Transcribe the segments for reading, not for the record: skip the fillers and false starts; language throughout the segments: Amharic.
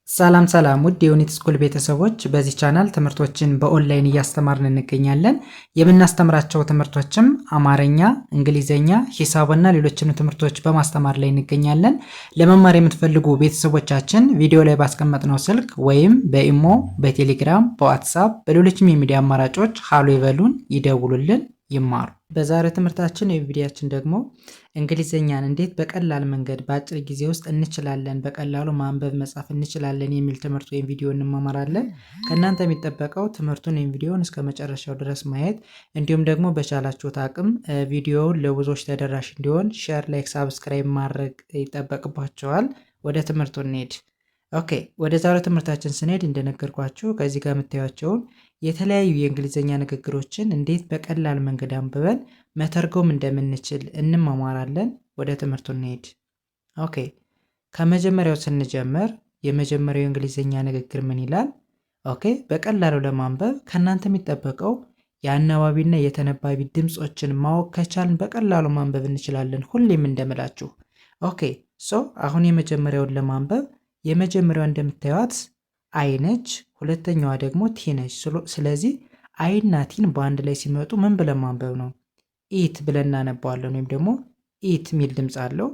ሰላም ሰላም ውድ የዩኒት ስኩል ቤተሰቦች፣ በዚህ ቻናል ትምህርቶችን በኦንላይን እያስተማርን እንገኛለን። የምናስተምራቸው ትምህርቶችም አማርኛ፣ እንግሊዘኛ፣ ሂሳብና ሌሎችንም ትምህርቶች በማስተማር ላይ እንገኛለን። ለመማር የምትፈልጉ ቤተሰቦቻችን ቪዲዮ ላይ ባስቀመጥነው ስልክ ወይም በኢሞ፣ በቴሌግራም፣ በዋትሳፕ በሌሎችም የሚዲያ አማራጮች ሃሎ ይበሉን፣ ይደውሉልን፣ ይማሩ። በዛሬው ትምህርታችን የቪዲዮአችን ደግሞ እንግሊዘኛን እንዴት በቀላል መንገድ በአጭር ጊዜ ውስጥ እንችላለን፣ በቀላሉ ማንበብ መጻፍ እንችላለን የሚል ትምህርት ወይም ቪዲዮ እንማማራለን። ከእናንተ የሚጠበቀው ትምህርቱን ወይም ቪዲዮውን እስከ መጨረሻው ድረስ ማየት እንዲሁም ደግሞ በቻላችሁት አቅም ቪዲዮውን ለብዙዎች ተደራሽ እንዲሆን ሼር፣ ላይክ፣ ሳብስክራይብ ማድረግ ይጠበቅባቸዋል። ወደ ትምህርቱ እንሄድ። ኦኬ፣ ወደ ዛሬው ትምህርታችን ስንሄድ እንደነገርኳችሁ ከዚህ ጋር የምታዩቸውን የተለያዩ የእንግሊዘኛ ንግግሮችን እንዴት በቀላል መንገድ አንብበን መተርጎም እንደምንችል እንማማራለን። ወደ ትምህርቱ እንሄድ። ኦኬ፣ ከመጀመሪያው ስንጀምር የመጀመሪያው የእንግሊዘኛ ንግግር ምን ይላል? ኦኬ፣ በቀላሉ ለማንበብ ከእናንተ የሚጠበቀው የአናባቢና የተነባቢ ድምፆችን ማወቅ ከቻልን በቀላሉ ማንበብ እንችላለን፣ ሁሌም እንደምላችሁ። ኦኬ፣ አሁን የመጀመሪያውን ለማንበብ የመጀመሪያዋ እንደምታዩት አይ ነች፣ ሁለተኛዋ ደግሞ ቲ ነች። ስለዚህ አይና ቲን በአንድ ላይ ሲመጡ ምን ብለን ማንበብ ነው? ኢት ብለን እናነባዋለን፣ ወይም ደግሞ ኢት የሚል ድምፅ አለው።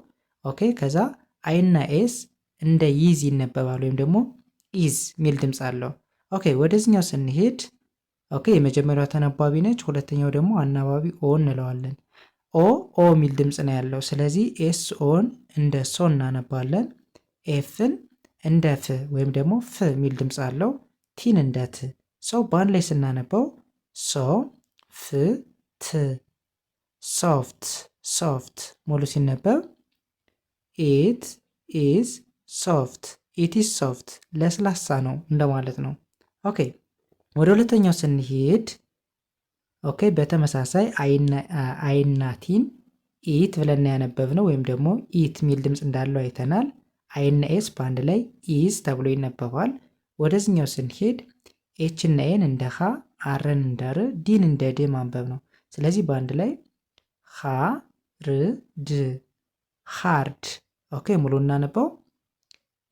ኦኬ፣ ከዛ አይና ኤስ እንደ ይዝ ይነበባል፣ ወይም ደግሞ ኢዝ የሚል ድምፅ አለው። ኦኬ፣ ወደዚህኛው ስንሄድ ኦኬ፣ የመጀመሪያዋ ተነባቢ ነች፣ ሁለተኛው ደግሞ አናባቢ ኦ እንለዋለን። ኦ የሚል ድምፅ ነው ያለው። ስለዚህ ኤስ ኦን እንደ ሶ እናነባለን። ኤፍን እንደ ፍ ወይም ደግሞ ፍ የሚል ድምፅ አለው። ቲን እንደ ት። ሰው በአንድ ላይ ስናነበው ሶ ፍ ት፣ ሶፍት ሶፍት። ሙሉ ሲነበብ ኢት ኢዝ ሶፍት፣ ኢት ኢዝ ሶፍት፣ ለስላሳ ነው እንደማለት ነው። ኦኬ፣ ወደ ሁለተኛው ስንሄድ ኦኬ፣ በተመሳሳይ አይና ቲን ኢት ብለን ያነበብነው ወይም ደግሞ ኢት የሚል ድምፅ እንዳለው አይተናል። አይና ኤስ በአንድ ላይ ኢዝ ተብሎ ይነበባል። ወደዚህኛው ስንሄድ ኤች እና ኤን እንደ ሀ፣ አርን እንደ ር፣ ዲን እንደ ድ ማንበብ ነው። ስለዚህ በአንድ ላይ ሀ ር ድ፣ ሃርድ። ኦኬ፣ ሙሉ እናነበው።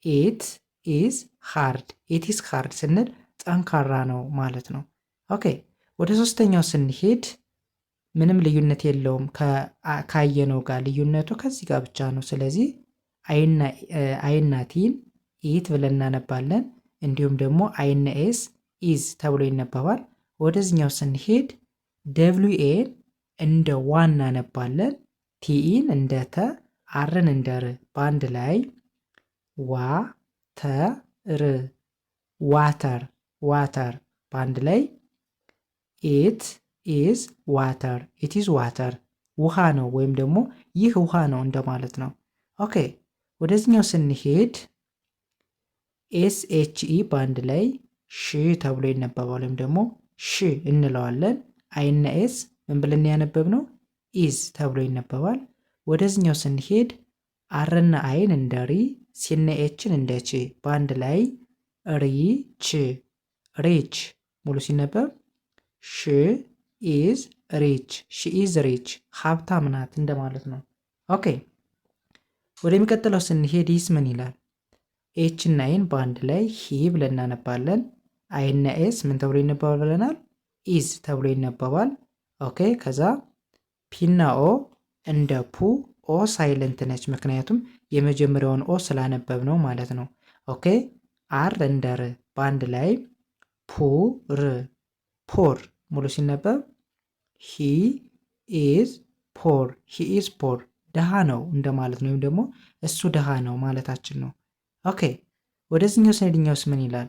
ኢት ኢዝ ሃርድ፣ ኢት ኢዝ ሃርድ ስንል ጠንካራ ነው ማለት ነው። ኦኬ፣ ወደ ሶስተኛው ስንሄድ ምንም ልዩነት የለውም ካየነው ጋር፣ ልዩነቱ ከዚህ ጋር ብቻ ነው። ስለዚህ አይና ቲን ኢት ብለን እናነባለን። እንዲሁም ደግሞ አይና ኤስ ኢዝ ተብሎ ይነበባል። ወደዚህኛው ስንሄድ ደብሊው ኤን እንደ ዋ እናነባለን። ቲኢን እንደ ተ፣ አርን እንደ ር፣ በአንድ ላይ ዋ ተ ር፣ ዋተር ዋተር። በአንድ ላይ ኢት ኢዝ ዋተር፣ ኢት ኢዝ ዋተር፣ ውሃ ነው ወይም ደግሞ ይህ ውሃ ነው እንደማለት ነው። ኦኬ፣ ወደዚህኛው ስንሄድ ኤስ ኤች ኢ በአንድ ላይ ሽ ተብሎ ይነበባል፣ ወይም ደግሞ ሽ እንለዋለን። አይና ኤስ ምን ብለን ያነበብነው? ኢዝ ተብሎ ይነበባል። ወደዚህኛው ስንሄድ አርና አይን እንደ ሪ፣ ሲና ኤችን እንደ ች፣ በአንድ ላይ ሪ ች፣ ሪች። ሙሉ ሲነበብ ሽ ኢዝ ሪች፣ ሺ ኢዝ ሪች፣ ሀብታም ናት እንደማለት ነው። ኦኬ፣ ወደሚቀጥለው ስንሄድ ይስ ምን ይላል? ኤች እና አይን በአንድ ላይ ሂ ብለን እናነባለን። አይና ኤስ ምን ተብሎ ይነበባል ብለናል? ኢዝ ተብሎ ይነበባል። ኦኬ፣ ከዛ ፒና ኦ እንደ ፑ፣ ኦ ሳይለንት ነች፣ ምክንያቱም የመጀመሪያውን ኦ ስላነበብ ነው ማለት ነው። ኦኬ፣ አር እንደ ር፣ በአንድ ላይ ፑ ር፣ ፖር። ሙሉ ሲነበብ ሂ ኢዝ ፖር፣ ሂ ኢዝ ፖር፣ ድሃ ነው እንደማለት ነው፣ ወይም ደግሞ እሱ ድሃ ነው ማለታችን ነው። ኦኬ፣ ወደዚህኛው ስንሄድኛውስ ምን ይላል?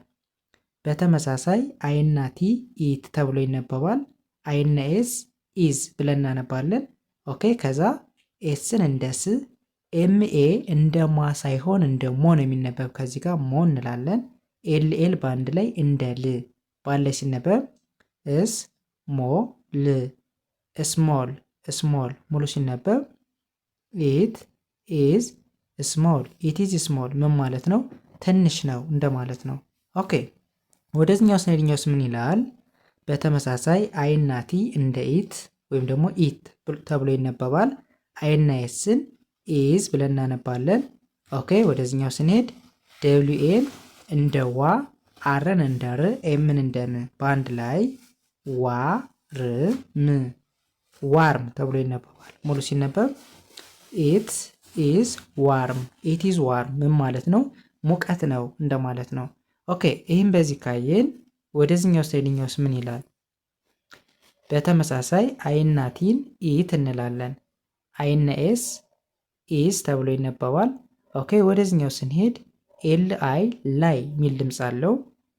በተመሳሳይ አይና ቲ ኢት ተብሎ ይነበባል። አይና ኤስ ኢዝ ብለን እናነባለን። ኦኬ፣ ከዛ ኤስን እንደ ስ፣ ኤምኤ እንደ ማ ሳይሆን እንደ ሞ ነው የሚነበብ። ከዚህ ጋር ሞ እንላለን። ኤል በአንድ ላይ እንደ ል፣ በአንድ ላይ ሲነበብ እስ ሞ ል፣ ስሞል ስሞል። ሙሉ ሲነበብ ኢት ኢዝ ስሞል፣ ኢት ኢዝ ስሞል። ምን ማለት ነው? ትንሽ ነው እንደማለት ነው። ኦኬ፣ ወደዚህኛው ስንሄድኛውስ ምን ይላል? በተመሳሳይ አይና ቲ እንደ ኢት ወይም ደግሞ ኢት ተብሎ ይነበባል። አይና ኤስን ኢዝ ብለን እናነባለን። ኦኬ፣ ወደዚህኛው ስንሄድ ደብሊው ኤን እንደ ዋ፣ አርን እንደ ር፣ ኤምን እንደ ም በአንድ ላይ ዋርም ዋርም ተብሎ ይነበባል። ሙሉ ሲነበብ ኢት ኢዝ ዋርም ኢት ኢዝ ዋርም ምን ማለት ነው? ሙቀት ነው እንደማለት ነው። ኦኬ ይህም በዚህ ካየን ወደዚህኛው ሳይድኛውስ ምን ይላል? በተመሳሳይ አይና ቲን ኢት እንላለን። አይነ ኤስ ኢዝ ተብሎ ይነበባል። ኦኬ ወደዚህኛው ስንሄድ ኤል አይ ላይ ሚል ድምፅ አለው።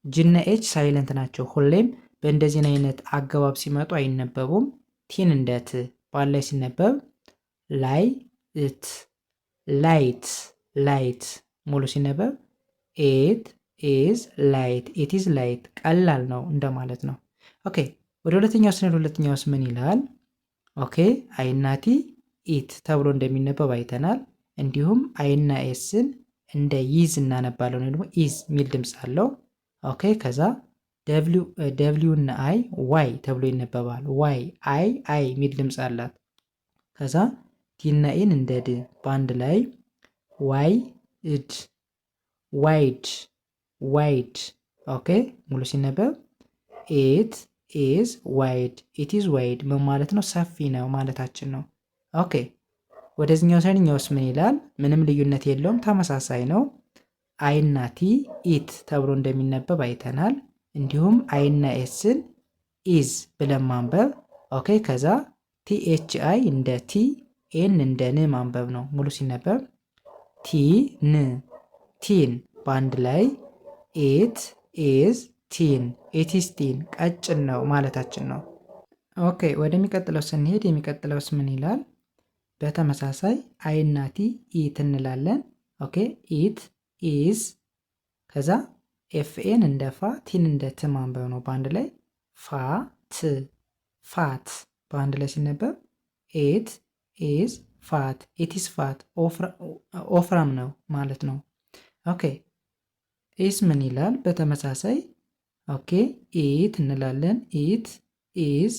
ጅነ ኤች ሳይለንት ናቸው። ሁሌም በእንደዚህ አይነት አገባብ ሲመጡ አይነበቡም። ቲን እንደ ት ባል ላይ ሲነበብ ላይ እት ላይት ላይት ሙሉ ሲነበብ ኢት ኢዝ ላይት ኢት ኢዝ ላይት ቀላል ነው እንደማለት ነው። ኦኬ ወደ ሁለተኛው ስንሄድ ሁለተኛውስ ምን ይላል? ኦኬ አይና ቲ ኢት ተብሎ እንደሚነበብ አይተናል። እንዲሁም አይና ኤስን እንደ ይዝ እናነባለን ወይ ደግሞ ኢዝ ሚል ድምፅ አለው። ኦኬ ከዛ ደብሊው እና አይ ዋይ ተብሎ ይነበባል። ዋይ አይ ሚል ድምፅ አላት። ከዛ ቲና ኤን እንደ ድ በአንድ ላይ ዋይ እድ ዋይድ ዋይድ። ኦኬ ሙሉ ሲነበብ ኢት ኢዝ ዋይድ ኢት ኢዝ ዋይድ ምን ማለት ነው? ሰፊ ነው ማለታችን ነው። ኦኬ ወደዚህኛው ሳይድኛውስ ምን ይላል? ምንም ልዩነት የለውም፣ ተመሳሳይ ነው። አይና ቲ ኢት ተብሎ እንደሚነበብ አይተናል። እንዲሁም አይና ኤስን ኢዝ ብለን ማንበብ። ኦኬ ከዛ ቲ ኤች አይ እንደ ቲ ኤን እንደ ን ማንበብ ነው። ሙሉ ሲነበብ ቲ ን ቲን በአንድ ላይ ኢት ኢዝ ቲን ኢት ኢዝ ቲን ቀጭን ነው ማለታችን ነው። ኦኬ ወደሚቀጥለው ስንሄድ የሚቀጥለውስ ምን ይላል? በተመሳሳይ አይና ቲ ኢት እንላለን። ኦኬ ኢት ኢዝ ከዛ ኤፍኤን እንደ ፋ ቲን እንደ ት ማንበብ ነው። በአንድ ላይ ፋ ት ፋት በአንድ ላይ ሲነበብ ኢት ኢዝ ፋት ኢት ኢዝ ፋት ኦፍራም ነው ማለት ነው። ኦኬ ኢስ ምን ይላል? በተመሳሳይ ኦኬ ኢት እንላለን። ኢት ኢዝ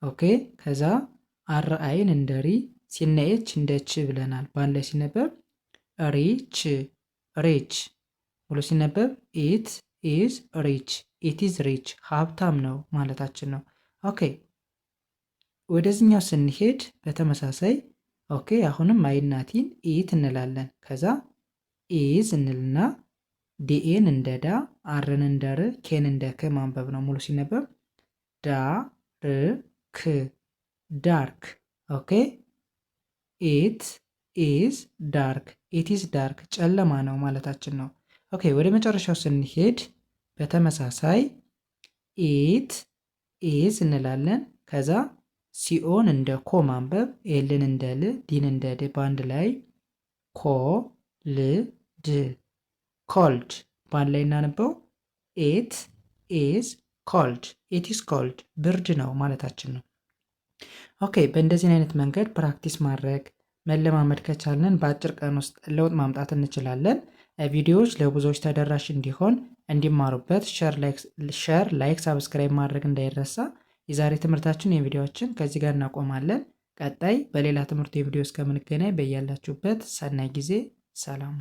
ኦኬ ከዛ አር አይን እንደ ሪ ሲነኤች እንደ ች ብለናል። በአንድ ላይ ሲነበብ ሪች ሪች ሙሉ ሲነበብ ኢት ኢዝ ሪች ኢት ኢዝ ሪች ሀብታም ነው ማለታችን ነው። ኦኬ ወደዚህኛው ስንሄድ በተመሳሳይ ኦኬ አሁንም አይናቲን ኢት እንላለን። ከዛ ኢዝ እንልና ዲኤን እንደ ዳ አርን እንደ ር ኬን እንደ ክ ማንበብ ነው። ሙሉ ሲነበብ ዳ ር ክ ዳርክ። ኦኬ ኢት ኢዝ ዳርክ ኢት ኢዝ ዳርክ ጨለማ ነው ማለታችን ነው። ኦኬ ወደ መጨረሻው ስንሄድ በተመሳሳይ ኢት ኢዝ እንላለን። ከዛ ሲኦን እንደ ኮ ማንበብ፣ ኤልን እንደ ል፣ ዲን እንደ ድ በአንድ ላይ ኮ ል ድ ኮልድ በአንድ ላይ እናነበው ኢት ኢዝ ኮልድ ኢት ኢዝ ኮልድ ብርድ ነው ማለታችን ነው። ኦኬ በእንደዚህ አይነት መንገድ ፕራክቲስ ማድረግ መለማመድ ከቻልን በአጭር ቀን ውስጥ ለውጥ ማምጣት እንችላለን። ቪዲዮዎች ለብዙዎች ተደራሽ እንዲሆን እንዲማሩበት ሸር ላይክ ሳብስክራይብ ማድረግ እንዳይረሳ። የዛሬ ትምህርታችን የቪዲዮዎችን ከዚህ ጋር እናቆማለን። ቀጣይ በሌላ ትምህርት የቪዲዮ እስከምንገናኝ በያላችሁበት ሰናይ ጊዜ ሰላም።